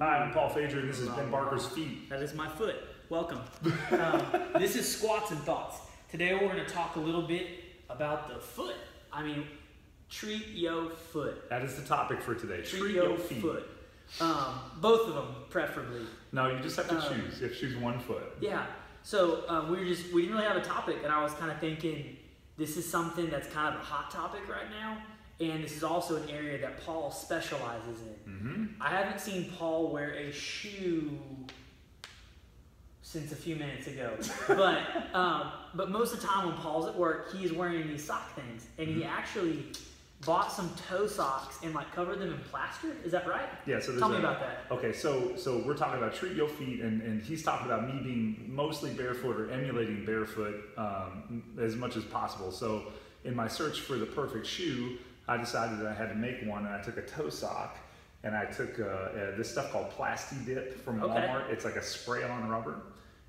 Hi, I'm Paul Phaedra, and this is Ben Barker's Feet. That is my foot. Welcome. This is Squats and Thoughts. Today we're going to talk a little bit about the foot. I mean, treat your foot. That is the topic for today. Treat your feet. foot. Both of them, preferably. No, you just have to choose. You have to choose one foot. Yeah. So we didn't really have a topic, and I was kind of thinking this is something that's kind of a hot topic right now. And this is also an area that Paul specializes in. Mm-hmm. I haven't seen Paul wear a shoe since a few minutes ago. But most of the time when Paul's at work, he is wearing these sock things. And he actually bought some toe socks and covered them in plaster. Is that right? Yeah. So tell me about that. Okay. So we're talking about treat your feet, and he's talking about me being mostly barefoot or emulating barefoot as much as possible. So in my search for the perfect shoe, I decided that I had to make one, and I took a toe sock, and I took this stuff called Plasti Dip from Walmart. It's like a spray-on rubber,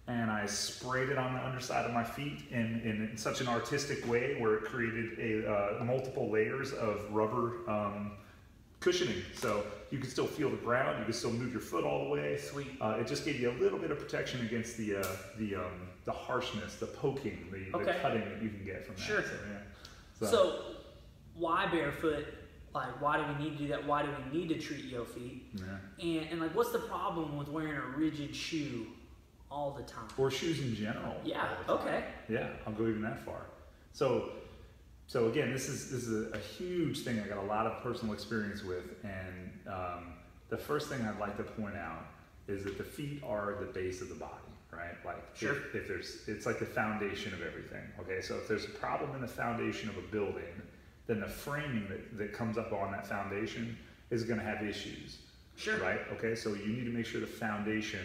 and I sprayed it on the underside of my feet in such an artistic way where it created multiple layers of rubber cushioning. So you could still feel the ground, you could still move your foot all the way. Sweet. It just gave you a little bit of protection against the harshness, the poking, the cutting that you can get from that. Sure. So why barefoot? Why do we need to do that? Why do we need to treat your feet? Yeah. And what's the problem with wearing a rigid shoe all the time? Or shoes in general. Yeah. All the time. Okay. Yeah, I'll go even that far. So again, this is a huge thing I got a lot of personal experience with, and the first thing I'd like to point out is that the feet are the base of the body. Right? Sure. It's like the foundation of everything. Okay, so if there's a problem in the foundation of a building, then the framing that comes up on that foundation is going to have issues. Sure. Right? Okay, so you need to make sure the foundation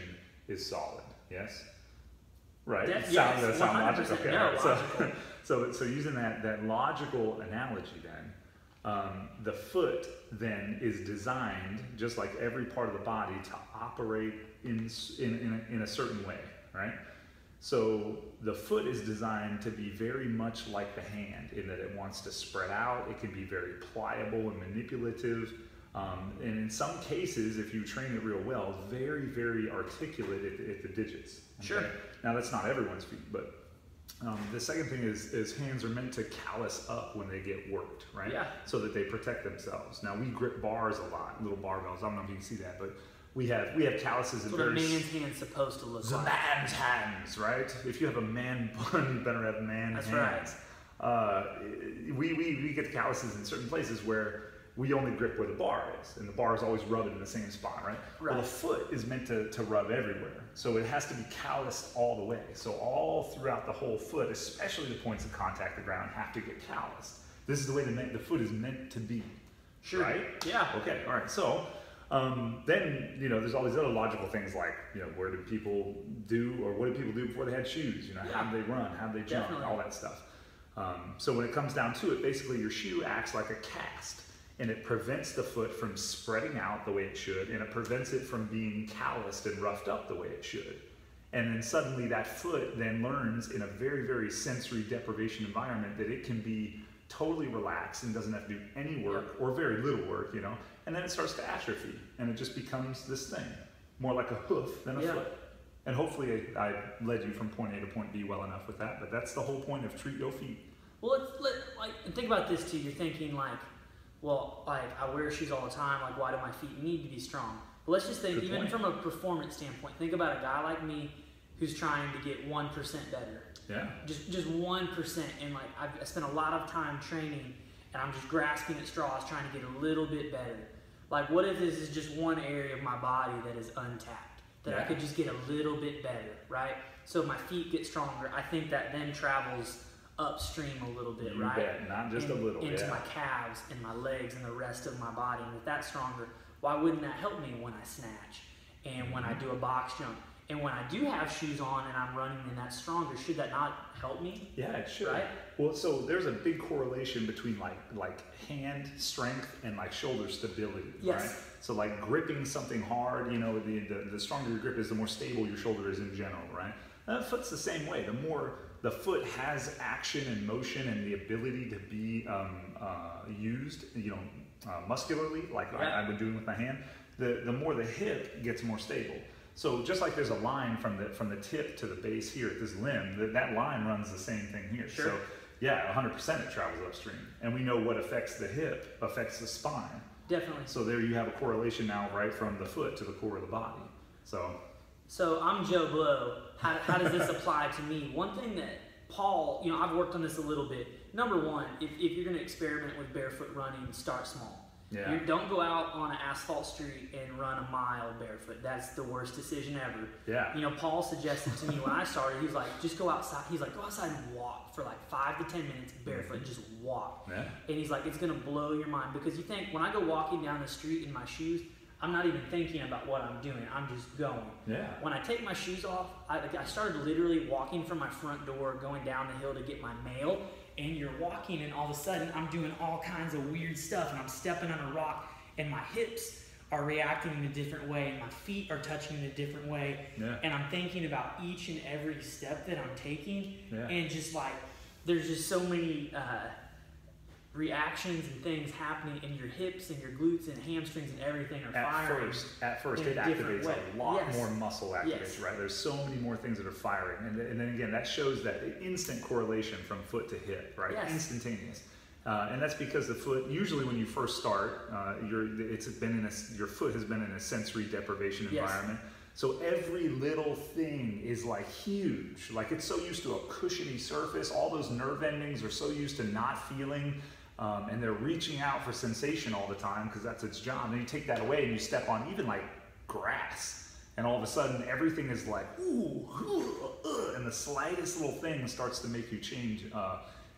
is solid. Yes? Right? Yes, Sound logical? Okay. No, Right. So using that logical analogy then, the foot then is designed, just like every part of the body, to operate in a certain way, right? So the foot is designed to be very much like the hand in that it wants to spread out. It can be very pliable and manipulative. And in some cases, if you train it real well, very, very articulate at the digits. Okay? Sure. Now that's not everyone's feet, but the second thing is hands are meant to callus up when they get worked, right? Yeah. So that they protect themselves. Now we grip bars a lot, little barbells. I don't know if you can see that, but we have calluses in That's what a man's hand's supposed to look like. The man's hands, right? If you have a man bun, you better have man hands. That's right. We get the calluses in certain places where we only grip where the bar is, and the bar is always rubbing in the same spot, right? Right. Well, the foot is meant to rub everywhere, so it has to be calloused all the way. So all throughout the whole foot, especially the points of contact with the ground, have to get calloused. This is the way the foot is meant to be. Sure. Right? Yeah. Okay. All right. So then there's all these other logical things like where did people do, or what did people do before they had shoes? How did they run? How did they jump? Definitely. All that stuff. So when it comes down to it, basically your shoe acts like a cast. And it prevents the foot from spreading out the way it should, and it prevents it from being calloused and roughed up the way it should. And then suddenly that foot then learns in a very, very sensory deprivation environment that it can be totally relaxed and doesn't have to do any work or very little work, and then it starts to atrophy, and it just becomes this thing, more like a hoof than a foot. And hopefully I led you from point A to point B well enough with that, but that's the whole point of treat your feet. Well, think about this too. You're thinking well, I wear shoes all the time. Why do my feet need to be strong? But let's just think, even from a performance standpoint, think about a guy like me who's trying to get 1% better. Yeah. Just 1%. And I spent a lot of time training, and I'm just grasping at straws trying to get a little bit better. What if this is just one area of my body that is untapped, that I could just get a little bit better, right? So my feet get stronger. I think that then travels upstream a little bit, You right? bet. Not just a little. Into my calves and my legs and the rest of my body. And if that's stronger, why wouldn't that help me when I snatch and when I do a box jump? And when I do have shoes on and I'm running and that's stronger, should that not help me? Yeah, it should. Right? Well, so there's a big correlation between like hand strength and shoulder stability, Yes. right? So gripping something hard, the stronger your grip is, the more stable your shoulder is in general, right? And the foot's the same way. The more the foot has action and motion and the ability to be used, muscularly, like I've been doing with my hand, the more the hip gets more stable. So just like there's a line from the tip to the base here at this limb, that line runs the same thing here. Sure. So yeah, 100% it travels upstream. And we know what affects the hip affects the spine. Definitely. So there you have a correlation now right from the foot to the core of the body. So I'm Joe Blow. How does this apply to me? One thing that Paul, I've worked on this a little bit. Number one, if you're going to experiment with barefoot running, start small. Yeah. You don't go out on an asphalt street and run a mile barefoot. That's the worst decision ever. Yeah. Paul suggested to me when I started, he was like, just go outside. He's like, go outside and walk for like 5 to 10 minutes barefoot, just walk. Yeah. And he's like, it's going to blow your mind, because you think when I go walking down the street in my shoes, I'm not even thinking about what I'm doing. I'm just going. Yeah. When I take my shoes off, I started literally walking from my front door, going down the hill to get my mail. And you're walking, and all of a sudden, I'm doing all kinds of weird stuff, and I'm stepping on a rock, and my hips are reacting in a different way, and my feet are touching in a different way. Yeah. And I'm thinking about each and every step that I'm taking. Yeah. And just like, there's just so many reactions and things happening in your hips and your glutes and hamstrings and everything are firing. At first it activates a lot more muscle activation, right? There's so many more things that are firing. And then again, that shows that instant correlation from foot to hip, right? Yes. Instantaneous. And that's because the foot, usually when you first start, your foot has been in a sensory deprivation environment. So every little thing is like huge. Like it's so used to a cushiony surface. All those nerve endings are so used to not feeling. And they're reaching out for sensation all the time because that's its job. And then you take that away and you step on even like grass, and all of a sudden everything is like, and the slightest little thing starts to make you change.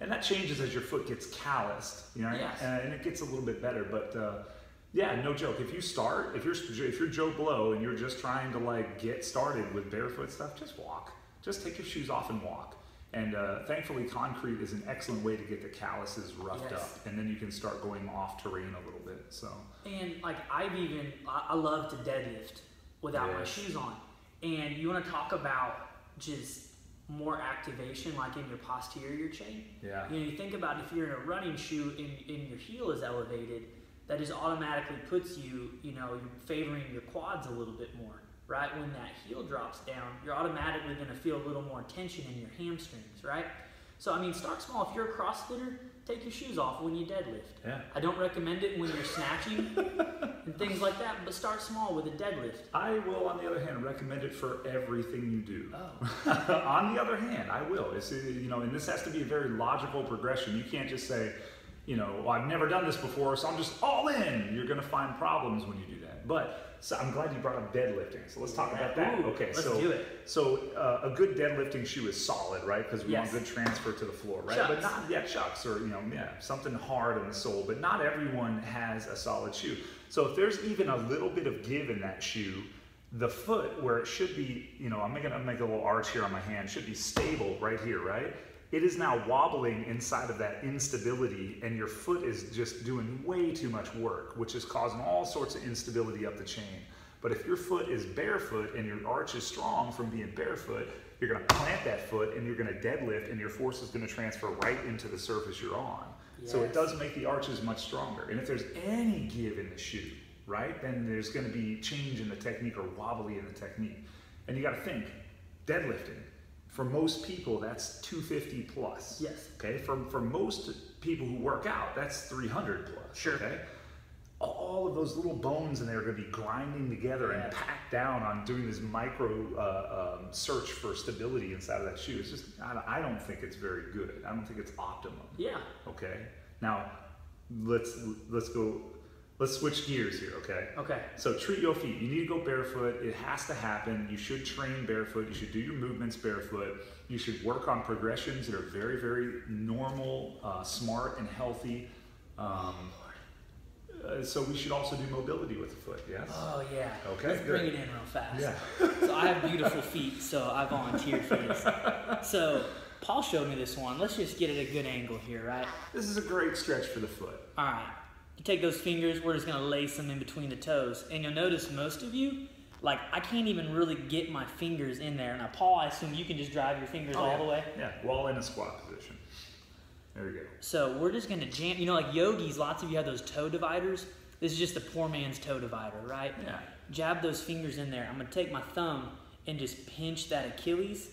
And that changes as your foot gets calloused, Yes. and it gets a little bit better. But yeah, no joke. If you start, if you're Joe Blow and you're just trying to like get started with barefoot stuff, just walk. Just take your shoes off and walk. And thankfully, concrete is an excellent way to get the calluses roughed up, and then you can start going off terrain a little bit. So. And like I love to deadlift without my shoes on. And you want to talk about just more activation, like in your posterior chain. Yeah. You think about if you're in a running shoe and your heel is elevated, that just automatically puts you, you're favoring your quads a little bit more. Right? When that heel drops down, you're automatically going to feel a little more tension in your hamstrings, right? So, start small. If you're a CrossFitter, take your shoes off when you deadlift. Yeah. I don't recommend it when you're snatching and things like that, but start small with a deadlift. I will, on the other hand, recommend it for everything you do. Oh. On the other hand, I will. It's, and this has to be a very logical progression. You can't just say, well, I've never done this before, so I'm just all in. You're going to find problems when you do that. But so I'm glad you brought up deadlifting. So let's talk about that. Okay, let's do it. So a good deadlifting shoe is solid, right? Because we want good transfer to the floor, right? Chucks. But not chucks or something hard in the sole. But not everyone has a solid shoe. So if there's even a little bit of give in that shoe, the foot where it should be, I'm gonna make a little arch here on my hand, should be stable right here, right? It is now wobbling inside of that instability, and your foot is just doing way too much work, which is causing all sorts of instability up the chain. But if your foot is barefoot and your arch is strong from being barefoot, you're gonna plant that foot and you're gonna deadlift, and your force is gonna transfer right into the surface you're on. Yes. So it does make the arches much stronger. And if there's any give in the shoe, right, then there's gonna be change in the technique or wobbly in the technique. And you gotta think, deadlifting. For most people, that's 250 plus. Yes. Okay. For most people who work out, that's 300 plus. Sure. Okay. All of those little bones in there are going to be grinding together and packed down on doing this micro search for stability inside of that shoe. It's just, I don't think it's very good. I don't think it's optimum. Yeah. Okay. Now, let's switch gears here, okay? Okay. So treat your feet. You need to go barefoot. It has to happen. You should train barefoot. You should do your movements barefoot. You should work on progressions that are very, very normal, smart, and healthy. So we should also do mobility with the foot, yes? Oh, yeah. Okay, Let's bring it in real fast. Yeah. So I have beautiful feet, so I volunteered for this. So Paul showed me this one. Let's just get at a good angle here, right? This is a great stretch for the foot. All right. You take those fingers, we're just going to lace them in between the toes. And you'll notice most of you, like, I can't even really get my fingers in there. Now, Paul, I assume you can just drive your fingers all the way? Yeah, while in a squat position. There we go. So we're just going to jam. Like yogis, lots of you have those toe dividers. This is just the poor man's toe divider, right? Yeah. Jab those fingers in there. I'm going to take my thumb and just pinch that Achilles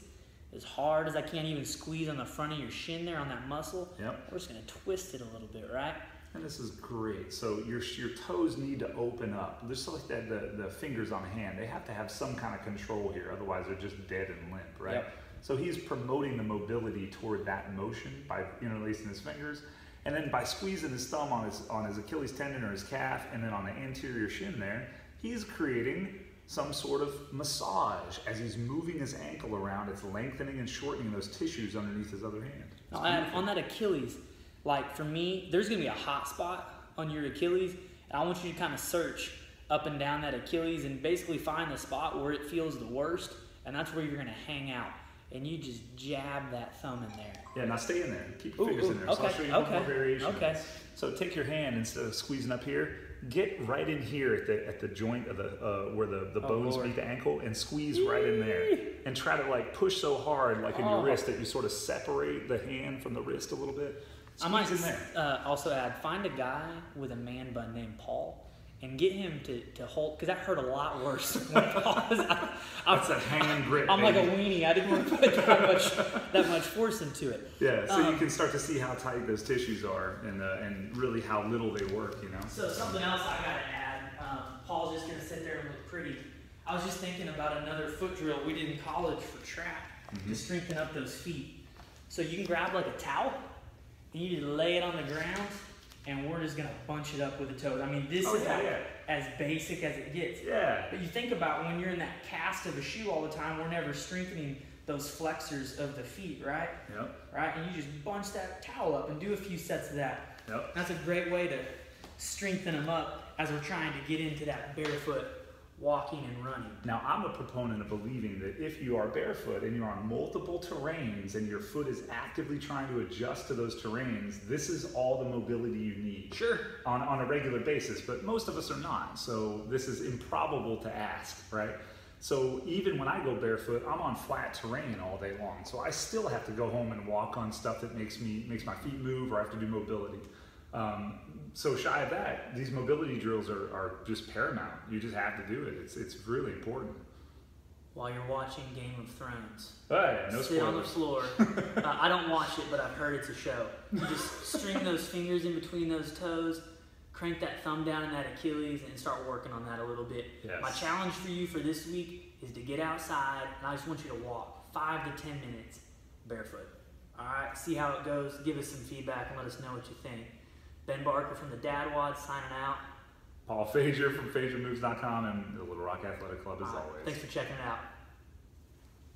as hard as I can, even squeeze on the front of your shin there on that muscle. Yep. We're just going to twist it a little bit, right? And this is great. So your toes need to open up. Just like that, the fingers on the hand, they have to have some kind of control here. Otherwise, they're just dead and limp, right? Yep. So he's promoting the mobility toward that motion by interlacing his fingers. And then by squeezing his thumb on his Achilles tendon or his calf, and then on the anterior shin there, he's creating some sort of massage as he's moving his ankle around. It's lengthening and shortening those tissues underneath his other hand. Now, on that Achilles, like for me, there's going to be a hot spot on your Achilles, and I want you to kind of search up and down that Achilles and basically find the spot where it feels the worst, and that's where you're going to hang out. And you just jab that thumb in there. Yeah, now stay in there. Keep your fingers in there. Okay, So I'll show you one more variation. Okay. So take your hand, instead of squeezing up here, get right in here at the joint of the where the bones Lord. meet the ankle, and squeeze right in there. And try to like push so hard, like in your wrist, that you sort of separate the hand from the wrist a little bit. Squeeze I might in there. Also add, find a guy with a man bun named Paul and get him to hold, because that hurt a lot worse when Paul was That's a hanging grip. I'm like a baby. weenie. I didn't want to put that much force into it. Yeah, so you can start to see how tight those tissues are, and really how little they work. You know. So something else I got to add. Paul's just going to sit there and look pretty. I was just thinking about another foot drill we did in college for track to strengthen up those feet. So you can grab like a towel and you just lay it on the ground, and we're just gonna bunch it up with the toes. I mean, this is as basic as it gets. Yeah. But you think about when you're in that cast of a shoe all the time, we're never strengthening those flexors of the feet, right? Yep. Right? And you just bunch that towel up and do a few sets of that. Yep. That's a great way to strengthen them up as we're trying to get into that barefoot walking and running. Now, I'm a proponent of believing that if you are barefoot and you're on multiple terrains and your foot is actively trying to adjust to those terrains, this is all the mobility you need. Sure. On a regular basis, but most of us are not. So this is improbable to ask, right? So even when I go barefoot, I'm on flat terrain all day long. So I still have to go home and walk on stuff that makes my feet move, or I have to do mobility. So shy of that, these mobility drills are just paramount. You just have to do it. It's really important. While you're watching Game of Thrones, No sit on the spoilers. floor. I don't watch it, but I've heard it's a show. You just string those fingers in between those toes, crank that thumb down in that Achilles, and start working on that a little bit. Yes. My challenge for you for this week is to get outside, and I just want you to walk 5 to 10 minutes barefoot. All right, see how it goes. Give us some feedback and let us know what you think. Ben Barker from the Dad Wad signing out. Paul Fager from FagerMoves.com and the Little Rock Athletic Club as always. Thanks for checking it out.